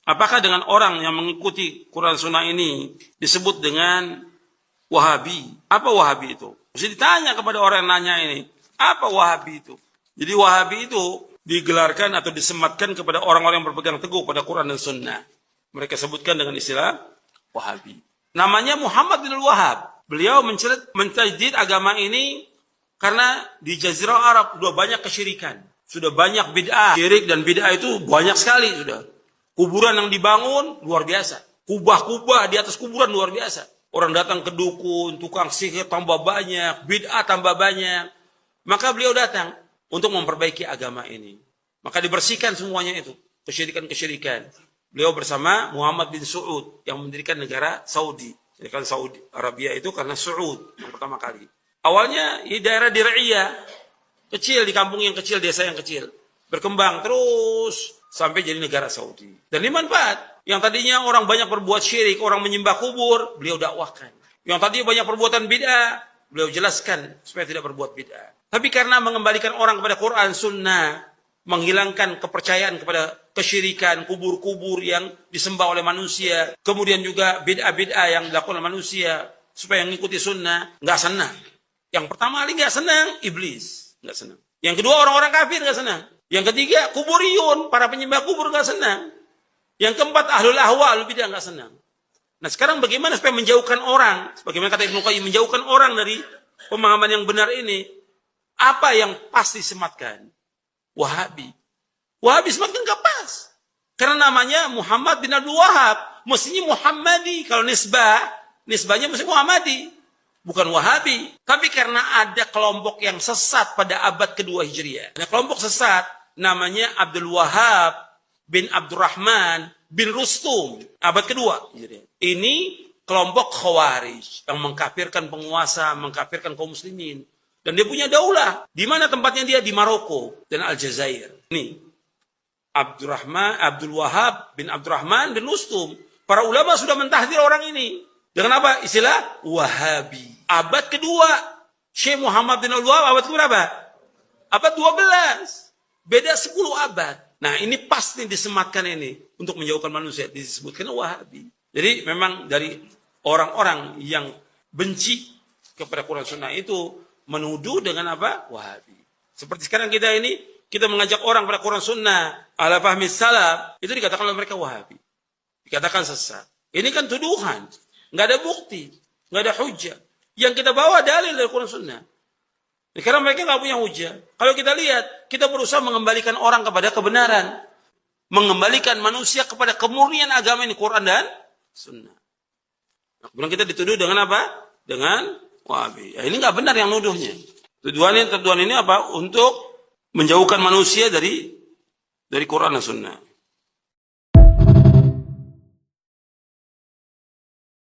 Apakah dengan orang yang mengikuti Quran Sunnah ini disebut dengan Wahabi? Apa Wahabi itu? Mesti ditanya kepada orang yang nanya ini. Apa Wahabi itu? Jadi Wahabi itu digelarkan atau disematkan kepada orang-orang yang berpegang teguh pada Quran dan Sunnah. Mereka sebutkan dengan istilah Wahabi. Namanya Muhammad bin Wahab. Beliau mencajdid agama ini karena di Jazirah Arab sudah banyak kesyirikan. Sudah banyak bid'ah. Syirik dan bid'ah itu banyak sekali sudah. Kuburan yang dibangun luar biasa. Kubah-kubah di atas kuburan luar biasa. Orang datang ke dukun, tukang sihir tambah banyak, bid'ah tambah banyak. Maka beliau datang untuk memperbaiki agama ini. Maka dibersihkan semuanya itu, kesyirikan-kesyirikan. Beliau bersama Muhammad bin Saud yang mendirikan negara Saudi. Jadi kan Saudi Arabia itu karena Saud yang pertama kali. Awalnya di daerah Dir'iyah, kecil, di kampung yang kecil, desa yang kecil. Berkembang terus sampai jadi negara Saudi. Dan ini manfaat. Yang tadinya orang banyak berbuat syirik, orang menyembah kubur, beliau dakwahkan. Yang tadinya banyak perbuatan bid'ah, beliau jelaskan supaya tidak berbuat bid'ah. Tapi karena mengembalikan orang kepada Quran, Sunnah, menghilangkan kepercayaan kepada kesyirikan, kubur-kubur yang disembah oleh manusia, kemudian juga bid'ah-bid'ah yang dilakukan oleh manusia, supaya mengikuti Sunnah, nggak senang. Yang pertama kali nggak senang, iblis, nggak senang. Yang kedua orang-orang kafir nggak senang. Yang ketiga kuburiyun, para penyembah kubur nggak senang. Yang keempat ahlul ahwa, ahlul bidah nggak senang. Nah sekarang bagaimana supaya menjauhkan orang, sebagaimana kata Ibnu Qayyim, menjauhkan orang dari pemahaman yang benar ini? Apa yang pasti disematkan? Wahabi. Wahabi sematkan nggak pas. Karena namanya Muhammad bin Abdul Wahab, mestinya Muhammadi. Kalau nisbahnya mesti Muhammadi, bukan Wahabi. Tapi karena ada kelompok yang sesat pada abad kedua Hijriah. Ada kelompok sesat namanya Abdul Wahab bin Abdurrahman bin Rustum, abad kedua Hijriah. Ini kelompok Khawarij yang mengkafirkan penguasa, mengkafirkan kaum muslimin. Dan dia punya daulah. Di mana tempatnya dia? Di Maroko dan Aljazair. Ini Abdul Wahab bin Abdurrahman bin Rustum. Para ulama sudah mentahdir orang ini. Dengan apa? Istilah Wahabi. Abad kedua. Syekh Muhammad bin Abdul Wahab abad berapa? Abad 12. Beda 10 abad. Nah ini pasti disematkan ini. Untuk menjauhkan manusia. Disebutkan Wahabi. Jadi memang dari orang-orang yang benci kepada Quran Sunnah itu menuduh dengan apa? Wahabi. Seperti sekarang kita ini, kita mengajak orang pada Quran Sunnah, ala fahmi salaf, itu dikatakan oleh mereka Wahabi. Dikatakan sesat. Ini kan tuduhan. Nggak ada bukti. Nggak ada hujah. Yang kita bawa dalil dari Quran Sunnah. Karena mereka nggak punya hujah. Kalau kita lihat, kita berusaha mengembalikan orang kepada kebenaran. Mengembalikan manusia kepada kemurnian agama ini, Quran dan Sunnah. Nah, kemudian kita dituduh dengan apa? Dengan Wahabi. Ya, ini nggak benar yang nuduhnya. Tuduhan ini apa? Untuk menjauhkan manusia dari Quran dan Sunnah.